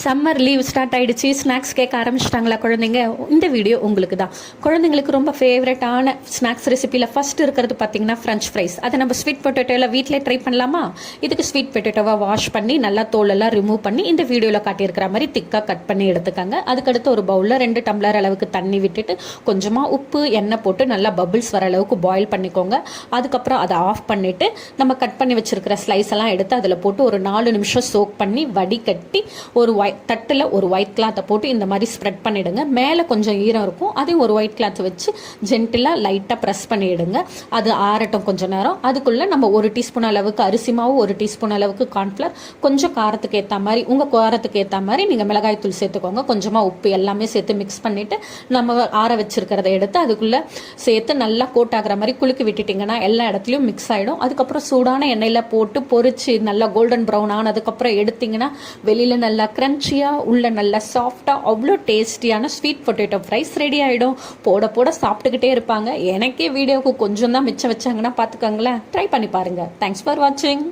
Summer leave start ஆகிடுச்சு. Snacks கேட்க ஆரம்பிச்சிட்டாங்களா குழந்தைங்க? இந்த வீடியோ உங்களுக்கு தான். குழந்தைங்களுக்கு ரொம்ப ஃபேவரட்டான ஸ்நாக்ஸ் ரெசிபியில் ஃபஸ்ட் இருக்கிறது பார்த்தீங்கன்னா ஃப்ரெஞ்ச் ஃப்ரைஸ். அதை நம்ம ஸ்வீட் பொட்டேட்டோவில் வீட்டிலே ட்ரை பண்ணலாமா? இதுக்கு ஸ்வீட் பொட்டேட்டோவை வாஷ் பண்ணி நல்லா தோலெல்லாம் ரிமூவ் பண்ணி இந்த வீடியோவில் காட்டியிருக்கிற மாதிரி திக்காக கட் பண்ணி எடுத்துக்காங்க. அதுக்கடுத்து ஒரு பவுலில் 2 டம்ளர் அளவுக்கு தண்ணி விட்டுட்டு கொஞ்சமாக உப்பு எண்ணெய் போட்டு நல்லா பபிள்ஸ் வர அளவுக்கு பாயில் பண்ணிக்கோங்க. அதுக்கப்புறம் அதை ஆஃப் பண்ணிவிட்டு நம்ம கட் பண்ணி வச்சுருக்கிற ஸ்லைஸ் எல்லாம் எடுத்து அதில் போட்டு ஒரு 4 நிமிஷம் சோக் பண்ணி வடிகட்டி ஒரு தட்டில் ஒரு ஒயிட் கிளாத்தை போட்டு இந்த மாதிரி ஸ்ப்ரெட் பண்ணிவிடுங்க. மேலே கொஞ்சம் ஈரம் இருக்கும், அதையும் ஒரு ஒயிட் கிளாத்தை வச்சு ஜென்டிலாக லைட்டாக ப்ரெஸ் பண்ணிவிடுங்க. அது ஆறட்டும் கொஞ்சம் நேரம். அதுக்குள்ளே நம்ம 1 டீஸ்பூன் அளவுக்கு அரிசி மாவு, 1 டீஸ்பூன் அளவுக்கு கார்ன்ஃப்ளவர், கொஞ்சம் காரத்துக்கு ஏற்ற மாதிரி உங்கள் காரத்துக்கு ஏற்ற மாதிரி நீங்கள் மிளகாய் தூள் சேர்த்துக்கோங்க. கொஞ்சமாக உப்பு எல்லாமே சேர்த்து மிக்ஸ் பண்ணிவிட்டு நம்ம ஆற வச்சுருக்கிறத எடுத்து அதுக்குள்ளே சேர்த்து நல்லா கோட் ஆகிற மாதிரி குலுக்கி விட்டுட்டிங்கன்னா எல்லா இடத்துலையும் மிக்ஸ் ஆகிடும். அதுக்கப்புறம் சூடான எண்ணெயில் போட்டு பொரிச்சு நல்லா கோல்டன் ப்ரௌன் ஆனதுக்கப்புறம் எடுத்திங்கன்னா வெளியில் நல்லா கிரன்ச்சியாக உள்ள நல்லா சாஃப்டாக அவ்வளோ டேஸ்டியான ஸ்வீட் பொட்டேட்டோ ஃப்ரைஸ் ரெடி ஆகிடும். போட போட சாப்பிட்டுக்கிட்டே இருப்பாங்க. எனக்கே வீடியோவுக்கு கொஞ்சம் தான் மிச்சம் வச்சாங்கன்னா பார்த்துக்கோங்களேன். ட்ரை பண்ணி பாருங்கள். தேங்க்ஸ் ஃபார் வாட்சிங்.